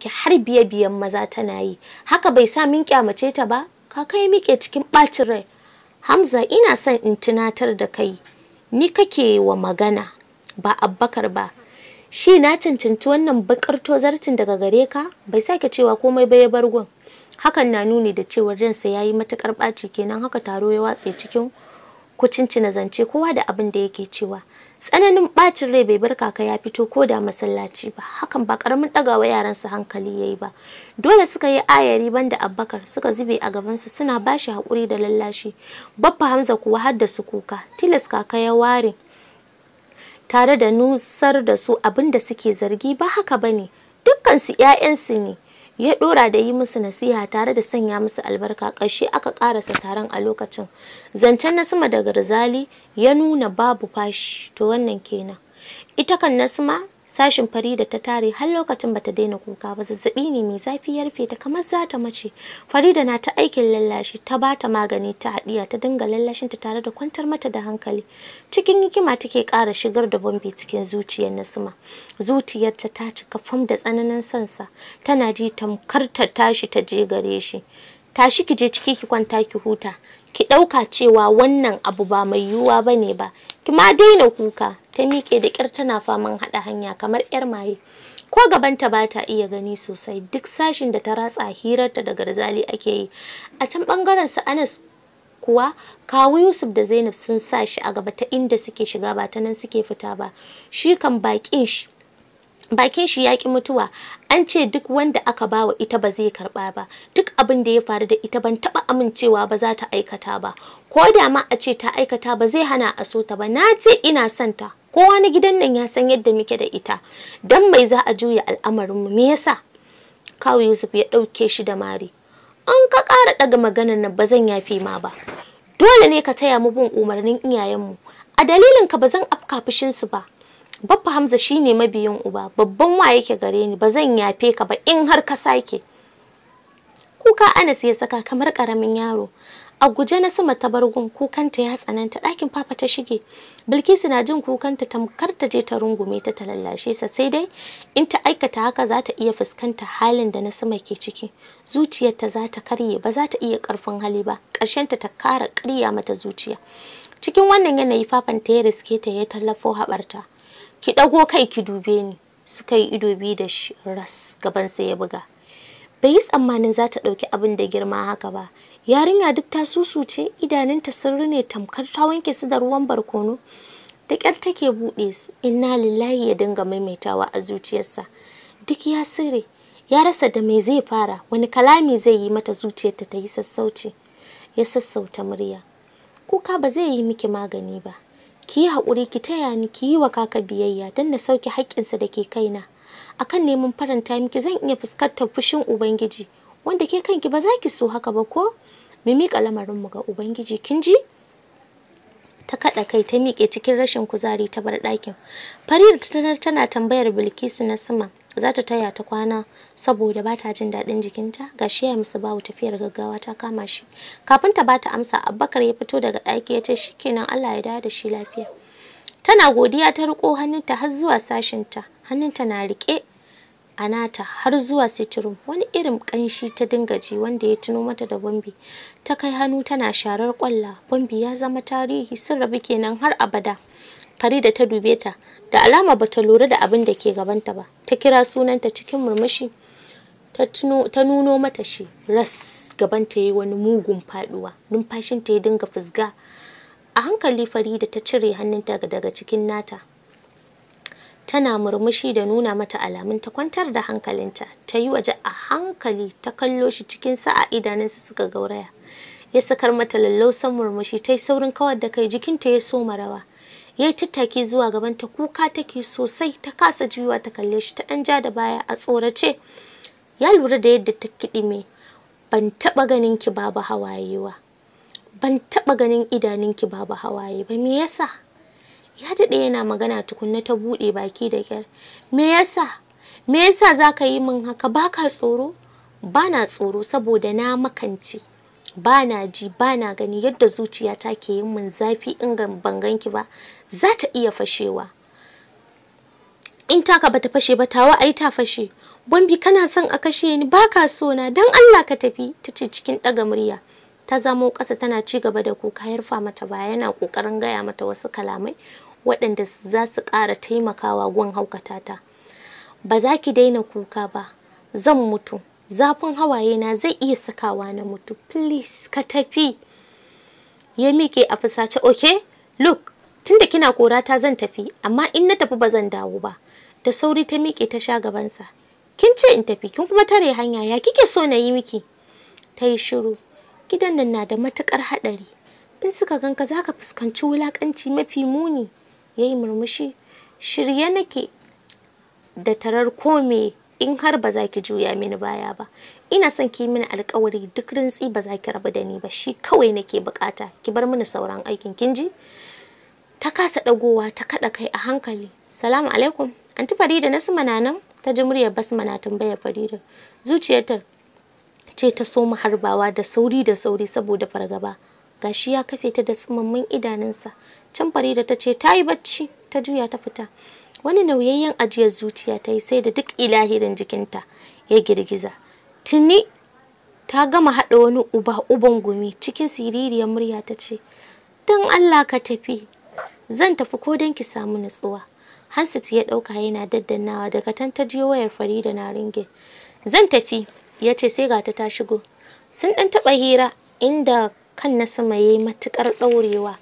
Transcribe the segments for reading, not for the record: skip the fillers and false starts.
ɗauki har biye-biyen maza tana yi. Haka bai sa min kyamace ta ba? Kaka ya miƙe cikin ɓacin rai. Hamza, ina son in tunatar da kai, ni kake wa magana, ba Abbakar ba. Shi na cancanci wannan bakar tozarcin daga gare ka? Bai sake cewa komai ba ya bar gun. Hakan na nuni da cewar ransa ya yi matuƙar ɓaci, kenan haka taro ya watse cikin kucincina zance kowa da abin da yake cewa. Tsananin ɓacin rai bai bar kaka ya fito ko da masallaci ba. Hakan ba ƙaramin ɗagawa yaransa hankali ya yi ba. Dole suka yi ayari banda Abbakar, suka zube a gabansa suna bashi haƙuri da lallashi. Baffa Hamza kuwa har da su kuka. Tilas kaka ya ware tare da nusar da su abin da suke zargi ba haka bane. Dukkansu 'ya'yansu ne. Ya ɗora da yi musu nasiha tare da sanya musu albarka. Ƙarshe aka ƙarasa taron a lokacin. Zancen Nasima da Garzali ya nuna babu fashi. To wannan kenan. Ita kan Nasima sashin Farida ta tare har lokacin bata daina kuka ba. Zazzabi ne mai zafi ya rufe ta kamar za ta mace. Farida na ta aikin lallashi, ta bata magani ta haɗiya, ta dinga lallashin ta tare da kwantar mata da hankali. Cikin hikima take ƙara shigar da bombi cikin zuciyar Nasima. Zuciyarta ta cika fam da tsananin sansa. Tana ji tamkar ta tashi ta je gare shi. Tashi ki je ciki ki kwanta ki huta. Ki ɗauka cewa wannan abu ba mai yiwuwa bane ba. Ki ma daina kuka. Ta miƙe da ƙyar tana faman haɗa hanya kamar 'yar maye. Ko gabanta ba ta iya gani sosai. Duk sashin da ta ratsa hirarta da Garzali ake yi. A can ɓangaren su Anas kuwa kawu Yusuf da Zainab sun sa shi a gaba ta inda suke shiga ba ta nan suke fita ba. Shi kan bakin shi ya ki mutuwa. An ce duk wanda aka bawa ita ba zai karba ba. Duk abin da ya faru da ita ban taba amincewa ba za ta aikata ba. Ko da ma a ce ta aikata ba zai hana a so ta ba. Na ce ina son ta. Kowa na gidan nan ya san yadda muke da ita. Dan mai za a juya al'amarin mu, me yasa? Kawu Yusuf ya dauke shi da mari. An ka ƙara daga maganar nan ba zan yafe ma ba. Dole ne ka taya mu bin umarnin iyayenmu. A dalilin ka ba zan afka fushin su ba. Baffa Hamza shine mabiyin uba, babban wa yake gare ni, ba zan yafe ka ba in har ka sake. Kuka Anas ya saka kamar karamin yaro. A guje Nasima ta bargun, kukanta ya tsananta. Ɗakin Papa ta shige. Bilkisu na jin kukanta tamkar ta je ta rungume ta ta lallashe sa, sai dai in ta aikata haka za ta iya fuskanta halin da Nasima ke ciki. Zuciyarta za ta karye, ba za ta iya karfin hali ba. Ƙarshenta ta kara ƙarya mata zuciya. Cikin wannan yanayi Papan ta ya riske ta ya tallafo haɓarta. Ki ɗago kai ki dube ni. Suka yi ido biyu da shi, ras gabansa ya buga. Bai yi tsammanin za ta ɗauki abin da girma haka ba. Yarinya duk ta susuce, idanunta sun rine tamkar ta wanke su da ruwan barkono. Da ƙyar take buɗe su. Inna lillahi ya dinga maimaitawa a zuciyarsa. Duk ya sire, ya rasa da me zai fara, wani kalami zai yi mata zuciyarta ta yi sassauci. Ya sassauta murya. Kuka ba zai yi miki magani ba. Ki yi haƙuri, ki taya ni, ki yi wa kaka biyayya don na sauke haƙƙinsa da ke kaina. Akan neman faranta miki zan iya fuskantar fushin Ubangiji, wanda ke kanki ba za ki so haka ba ko? Mu miƙa lamarinmu ga Ubangiji, kin ji? Ta kaɗa kai ta miƙe cikin rashin kuzari ta bar ɗakin. Farida tana tambayar Bilkisu Nasima za ta taya ta kwana saboda ba ta jin daɗin jikinta. Gashi ya musu bawu tafiyar gaggawa ta kama shi. Kafin ta bata amsa, Abbakar ya fito daga ɗaki ya ce shikenan, Allah ya dawo da shi lafiya. Tana godiya ta riƙo hannunta har zuwa sashinta. Hannunta na riƙe a nata har zuwa sitirum. Wani irin ƙanshi ta dinga ji wanda ya tuno mata da Bombi. Ta kai hannu tana sharar ƙwalla. Bombi ya zama tarihi, sun rabu kenan har abada. Farida ta dube ta, da alama bata lura da abin da ke gabanta ba. Ta kira sunanta cikin murmushi. Ta nuno mata shi. Ras gabanta yayi wani mugun faduwa. Numfashinta ya dinga fusga. A hankali Farida ta cire hannunta daga cikin nata. Tana murmushi da nuna mata alamun ta kwantar da hankalinta. Ta yi waje a hankali ta kallo shi cikin sa'a idanunsa suka gauraya. Ya sakar mata lallausan murmushi, ta yi saurin kawar da kai, jikinta ya soma rawa. Ya yi tattaki zuwa gabanta, kuka take sosai, ta kasa juyawa ta kalle shi, ta ɗan ja da baya a tsorace. Ya lura da yadda ta kiɗime. Ban taɓa ganin ki babu hawaye ba. Ban taɓa ganin idanunki babu hawaye ba. Me yasa? Ya daɗe yana magana tukunna ta buɗe baki da kyar. Me yasa? Me yasa za ka yi min haka? Ba ka tsoro? Ba na tsoro saboda na makance. Ba na ji, ba na gani yadda zuciyata ke yin min zafi in ban ganki ba. Za ta iya fashewa. In taka bata fashe ba, tawa ai ta fashe. Bambi kana son a kashe ni, baka so na, dan Allah ka tafi, tace cikin ɗaga murya. Ta zamo ƙasa tana ci gaba da kuka, ya rufa mata baya yana ƙoƙarin gaya mata wasu kalamai waɗanda za su ƙara taimakawa gun haukata ta. Ba za ki daina kuka ba, zan mutu. Zafin hawaye na zai iya sakawa na mutu. Please ka tafi. Ya miƙe a fusace. Okay, look, tunda kina korata zan tafi, amma in na tafi ba zan dawo ba. Da sauri ta miƙe ta sha gabansa. Kin ce in tafi, kin kuma tare hanya, ya kike so na yi miki? Ta yi shiru. Gidan nan na da matuƙar haɗari. In suka ganka za ka fuskanci wulaƙanci mafi muni. Ya yi murmushi. Shirye nake da tarar kome in har ba za ki juya mini baya ba. Ina son ki mini alƙawari duk rintsi ba za ki rabu da ni ba. Shi kawai nake buƙata. Ki bar mini sauran aikin, kin ji? Ta kasa ɗagowa, ta kaɗa kai a hankali. Salamu alaikum. Anti Farida, Nasima na nan? Ta ji muryar Basma na tambayar Farida. Zuciyarta ce ta soma harbawa da sauri saboda fargaba. Gashi ya kafe ta da tsimammun idanunsa. Can Farida ta ce ta yi bacci, ta juya ta fita. Wani nauyayyen ajiyar zuciya ta yi sai da duk ilahirin jikinta ya girgiza. Tuni ta gama haɗa wani uban gumi cikin siririyar murya ta ce, don Allah ka tafi, zan tafi ko don ki samu nutsuwa. Hansit ya ɗauka yana daddannawa daga tan ta jiyo wayar Farida na ringin. Zan tafi, ya ce sai ga ta shigo. Sun ɗan taɓa hira inda kan Nasima ya yi matuƙar ɗaurewa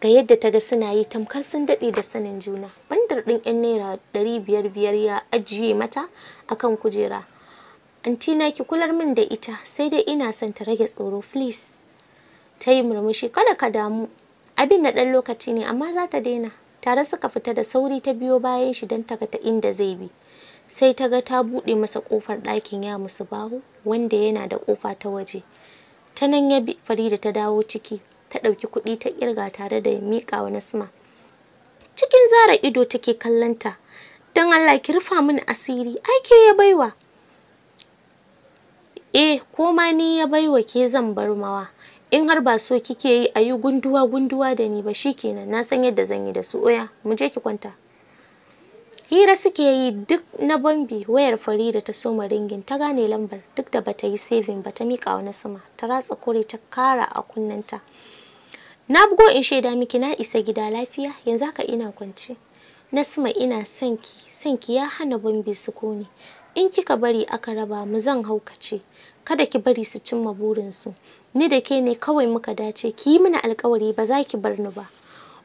ga yadda ta ga suna yi tamkar sun daɗe da sanin juna. Bandar ɗin 'yan naira 500 ya ajiye mata akan kujera. Antina ki kular min da ita, sai dai ina son ta rage tsoro please. Ta yi murmushi. Kada ka damu, abin na ɗan lokaci ne amma za ta daina. Tare suka fita da sauri ta biyo bayan shi don ta ga ta inda zai bi. Sai ta ga ta buɗe masa ƙofar ɗakin ya musu bahu wanda yana da ƙofa ta waje. Ta nan ya bi Farida ta dawo ciki, ta ɗauki kuɗi ta ƙirga tare da miƙa wa Nasima. Cikin zara ido take kallonta. Don Allah ki rufa mini asiri, ai ke ya baiwa. Ko ma ni ya baiwa ke zan bar mawa. In har ba so kike yi a yi gunduwa da ni ba shikenan, na san yadda zan yi da su. Oya, mu je ki kwanta. Hira suke yi duk na Bambi. Wayar Farida ta soma ringin, ta gane lambar duk da bata yi saving ba, ta miƙa wa Nasima. Ta ratsa kore ta kara a kunnenta. Na bugo in shaida miki na isa gida lafiya, yanzu haka ina kwance. Nasima ina son ki ya hana Bambi sukuni. In kika bari aka raba mu zan haukace. Kada ki bari su cimma burinsu. Ni da ke ne kawai muka dace, ki yi mana alƙawari ba za ki bar ni ba.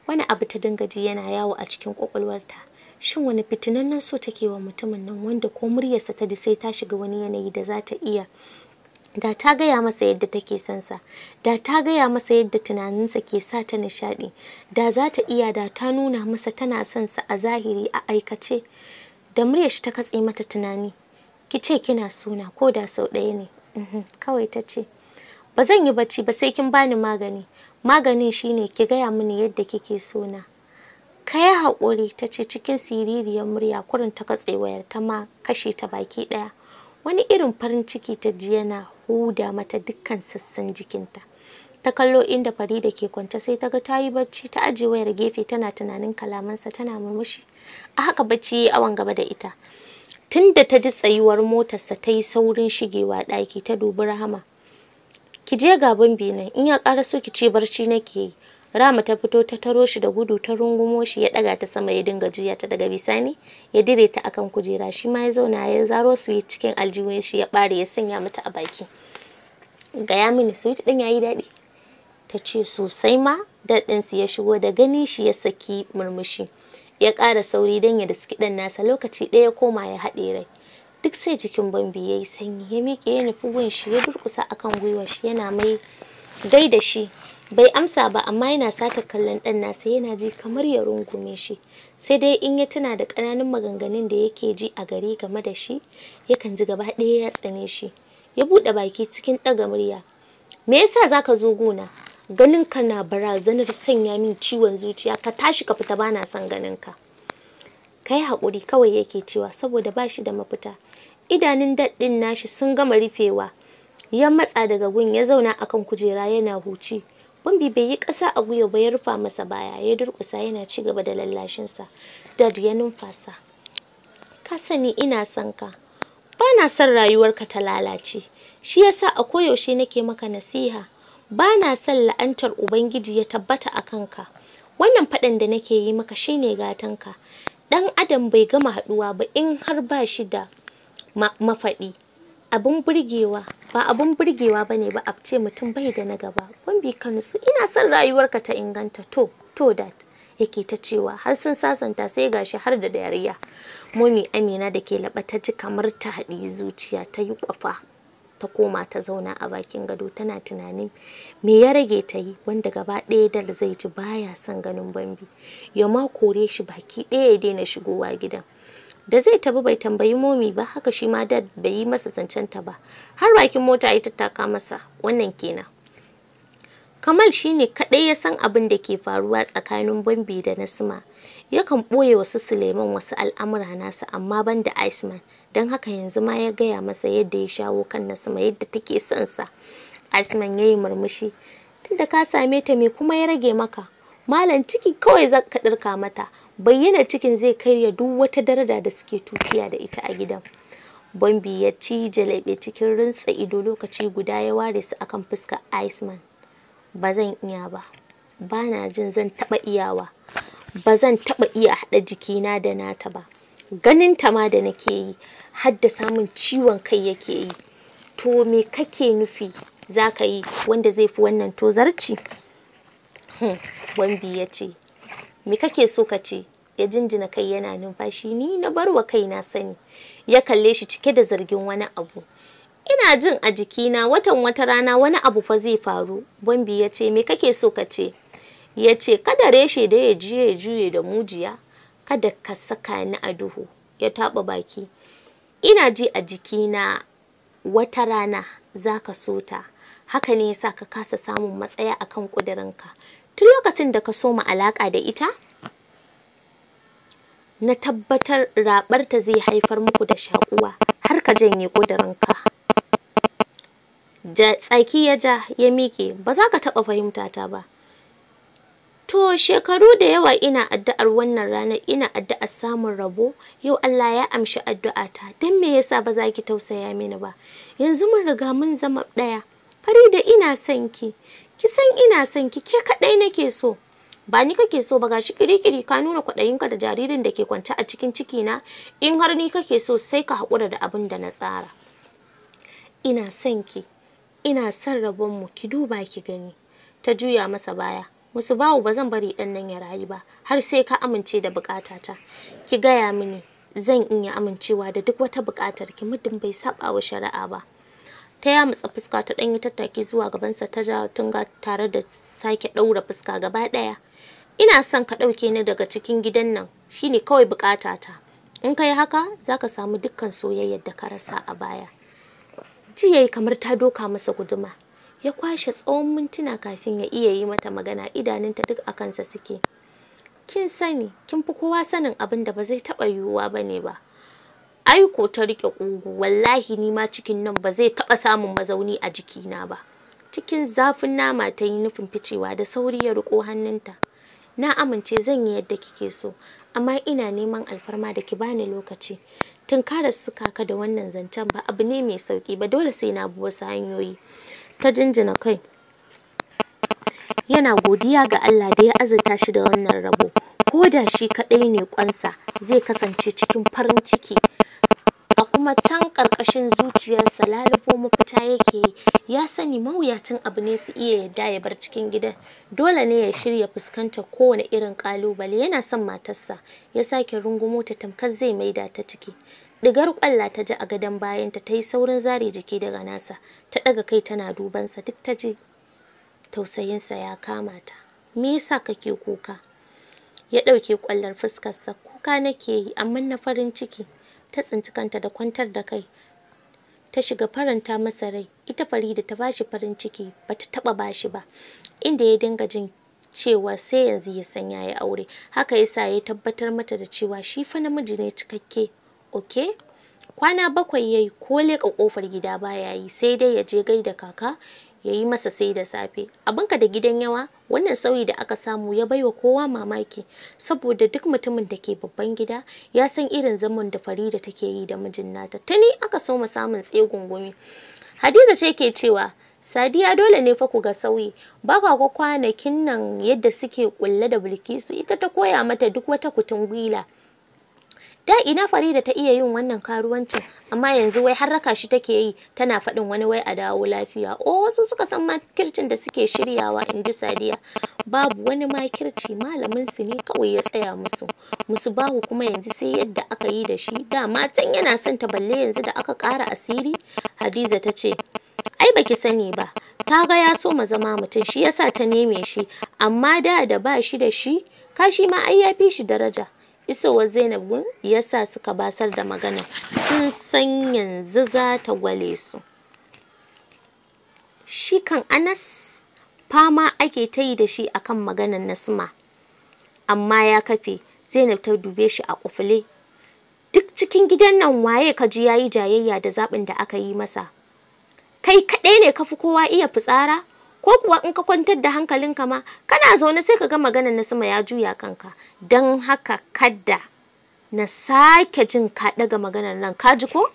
Wani abu ta dinga ji yana yawo a cikin ƙwaƙwalwarta. Shin wani fitinannen so take wa mutumin nan wanda ko muryarsa ta ji sai ta shiga wani yanayi da za ta iya. Da ta gaya masa yadda take son sa, da ta gaya masa yadda tunaninsa ke sa ta nishaɗi, da za ta iya da ta nuna masa tana son sa a zahiri a aikace. Da muryar shi ta katse mata tunani. Ki ce kina sona ko da sau ɗaya ne. Kawai ta ce, ba zan yi bacci ba sai kin bani magani. Maganin shine ki gaya mini yadda kike sona. Ka yi haƙuri, ta ce cikin siririyar murya. Kurin ta katse wayar ta ma kashe ta baki ɗaya. Wani irin farin ciki ta ji yana huda mata dukkan sassan jikinta. Ta kallo inda Farida ke kwance sai ta ga ta yi bacci. Ta aje wayar gefe tana tunanin kalamansa tana murmushi. A haka bacci ya yi awon gaba da ita. Tunda ta ji tsayuwar motarsa ta yi saurin shigewa ɗaki ta dubi Rahama. Ki je ga Bambi nan, in ya ƙara so ki ce barci nake yi. Rama ta fito ta taro shi da gudu ta rungumo shi, ya ɗaga ta sama ya dinga juya ta, daga bisani ya dire ta akan kujera. Shi ma ya zauna ya zaro sweet cikin aljihun shi ya ɓare ya sanya mata a baki. Gaya mini sweet ɗin yayi daɗi? Ta ce sosai ma. Daɗinsu ya shigo da gani shi ya saki murmushi. Ya ƙara sauri don ya riski ɗan nasa, lokaci ɗaya koma ya haɗe rai. Duk sai jikin Bambi ya yi sanyi, ya miƙe ya nufi gun shi, ya durƙusa akan gwiwar shi yana mai gaida shi. Bai amsa ba amma yana sata kallon ɗan nasa, yana ji kamar ya rungume shi. Sai dai in ya tuna da ƙananan maganganun da yake ji a gari game da shi, yakan ji gaba ɗaya ya tsane shi. Ya buɗe baki cikin ɗaga murya. Me yasa zaka zo guna? Ganin ka na barazanar sanya min ciwon zuciya, ka tashi ka fita, bana son ganin ka. Kai haƙuri kawai yake cewa saboda ba shi da mafita. Idanun daɗin nashi sun gama rufewa. Ya matsa daga gun ya zauna akan kujera yana huci. Bambi bai yi ƙasa a gwiwa ba, ya rufa masa baya, ya durƙusa yana ci gaba da lallashinsa. Dad ya numfasa. Ka sani ina son ka, Bana son rayuwarka ta lalace. Shi yasa a koyaushe nake maka nasiha. Bana son la'antar Ubangiji ya tabbata a kanka. Wannan faɗan da nake yi maka shine gatanka. Ɗan adam bai gama haɗuwa ba in har ba shi da mafaɗi. Abun burgewa ba abun burgewa bane ba a ce mutum bai da na gaba. Bambi ka nutsu, ina son rayuwarka ta inganta. To that yake ta cewa har sun sasanta sai gashi har da dariya. Momi Amina da ke laɓa ta ji kamar ta haɗi zuciya, ta yi ƙwafa ta koma ta zauna a bakin gado tana tunanin me ya rage ta yi wanda gaba ɗaya Dal zai ji baya son ganin Bambi. Ya ma kore shi baki ɗaya ya daina shigowa gidan. Da zai tabi bai tambayi Momi ba, haka shi ma Dad bai yi masa zancen ta ba. Har bakin mota ya tattaka masa. Wannan kenan. Kamal shine kaɗai ya san abin da ke faruwa tsakanin Bambi da Nasima. Yakan ɓoye wasu Suleiman wasu al'amura nasa amma ban da Iceman. Don haka yanzu ma ya gaya masa yadda ya shawo kan Nasima yadda take son sa. Iceman ya yi murmushi. Tunda ka same ta me kuma ya rage maka? Malam ciki kawai za ka ɗirka mata. Bayyana cikin zai karya duk wata daraja da suke tutiya da ita a gidan. Bambi ya cije leɓe cikin rintsa ido lokaci guda ya ware su akan fuskar Iceman. Ba zan iya ba. Ba na jin zan taɓa iyawa. Ba zan taɓa iya haɗa jikina da nata ba. Ganin ta ma da nake yi har da samun ciwon kai yake yi. To me kake nufi za ka yi wanda zai fi wannan tozarci? Bambi ya ce, me kake so ka ce? Ya jinjina kai yana numfashi. Ni na bar wa kaina sani. Ya kalle shi cike da zargin wani abu. Ina jin a jikina wata rana wani abu fa zai faru. Bambi ya ce, me kake so ka ce? Ya ce, kada reshe da ya juye da mujiya. Kada ka saka ni a duhu. Ya taɓa baki. Ina ji a jikina wata rana za ka so ta. Haka ne yasa ka kasa samun matsaya akan ƙudurinka. Tun lokacin da ka soma alaƙa da ita, na tabbatar raɓarta zai haifar muku da shaƙuwa har ka janye ƙudurinka. Tsaki ya ja ya miƙe. Ba za ka taɓa fahimta ta ba. To shekaru da yawa ina addu'ar wannan ranar, ina addu'ar samun rabo. Yau Allah ya amshi addu'ata. Don me yasa ba za ki tausaya mini ba? Yanzu mun riga mun zama ɗaya. Farida ina son ki. Ki san ina son ki, ke kaɗai nake so. Ba ni kake so ba, gashi kirikiri ka nuna kwaɗayinka da jaririn da ke kwance a cikin cikina. In har ni kake so sai ka haƙura da abin da na tsara. Ina son ki. Ina son rabonmu, ki duba ki gani. Ta juya masa baya. Musu bawu ba zan bari ɗan nan ya rayu ba, har sai ka amince da buƙatata. Ki gaya mini, zan iya amincewa da duk wata buƙatar ki muddin bai saba wa shari'a ba. Ta yamutsa fuska ta ɗan yi tattaki zuwa gabansa ta ja tunga tare da sake ɗaura fuska gaba ɗaya. Ina son ka ɗauke ni daga cikin gidan nan, shine kawai buƙatata. In kai haka, za ka samu dukkan soyayyar da ka rasa a baya. Ji yayi kamar ta doka masa guduma. Ya kwashe tsawon mintuna kafin ya iya yi mata magana, idanunta duk a kansa suke. Kin sani, kin fi kowa sanin abin da ba zai taɓa yiwuwa ba ne ba. Aiko ta riƙe ƙugu, wallahi ni ma cikin nan ba zai taɓa samun mazauni a jikina ba. Cikin zafin nama ta yi nufin ficewa da sauri ya riƙo hannunta. Na amince zan yi yadda kike so, amma ina neman alfarma da ki bani lokaci. Tunkarar su kaka da wannan zancen ba abu ne mai sauƙi ba, dole sai na bi wasu hanyoyi. Ta jinjina kai. Yana godiya ga Allah da ya azurta shi da wannan rabo. Ko da shi kaɗai ne kwansa, zai kasance cikin farin ciki. A kuma can ƙarƙashin zuciyarsa lalubo mafita yake yi. Ya sani mawuyacin abu ne su iya yadda ya bar cikin gidan. Dole ne ya shirya fuskantar kowane irin ƙalubale. Yana son matarsa, ya sake rungumo ta tamkar zai maida ta ciki. Digar ƙwalla ta ji a gadon bayanta, ta yi saurin zare jiki daga nasa. Ta ɗaga kai tana dubansa, duk ta ji tausayinsa ya kama ta. Me yasa kake kuka? Ya ɗauke ƙwallar fuskarsa. Kuka nake yi, amma na farin ciki. Ta tsinci kanta da kwantar da kai. Ta shiga faranta masa rai. Ita Farida ta bashi farin ciki, bata taɓa bashi ba. Inda ya dinga jin cewa sai yanzu ya san yayi aure. Haka yasa ya tabbatar mata da cewa shi fa namiji ne cikakke. Okay? Kwana 7 yayi ko leƙa ƙofar gida baya yi, sai dai ya je gaida kaka ya yi masa sai da safe. Abinka da gidan yawa, wannan sauyi da aka samu ya baiwa kowa mamaki, saboda duk mutumin da ke babban gida ya san irin zaman da Farida take yi da mijin nata. Tuni aka soma samun tsegungumi. Hadiza ce ke cewa, Sadiya dole ne fa ku ga sauyi, ba kwa kwanakin nan yadda suke kulle da Bilkisu, ita ta koya mata duk wata kutungwila. Da ina Farida ta iya yin wannan karuwancin, amma yanzu wai har raka shi take yi, tana faɗin wani wai a dawo lafiya. Oh, wasu suka san makircin da suke shiryawa, in ji Sadiya. Babu wani makirci, malamin su ne kawai ya tsaya musu. Musu bahu kuma yanzu sai yadda aka yi da shi, dama can yana son ta balle yanzu da aka ƙara asiri. Hadiza ta ce, ai baki sani ba, ta ga ya so ma zama mutum shi yasa ta neme shi, amma da ba shi da shi, Kashi ma ai ya fi shi daraja. Isowar Zainab gun yasa suka basar da magana, sun san yanzu za ta gwale su. Shi kan Anas fama ake ta yi da shi akan maganar Nasma, amma ya kafe. Zainab ta dube shi a kufule. Duk cikin gidan nan waye ka ji yayi jayayya da zaɓin da aka yi masa? Kai kaɗai ne ka fi kowa iya fitsara? Ko kuwa in ka kwantar da hankalinka ma, kana zaune sai ka ga maganar Nasma ya juya kanka. Don haka kada na sake jin ka ɗaga maganar nan, ka ji ko?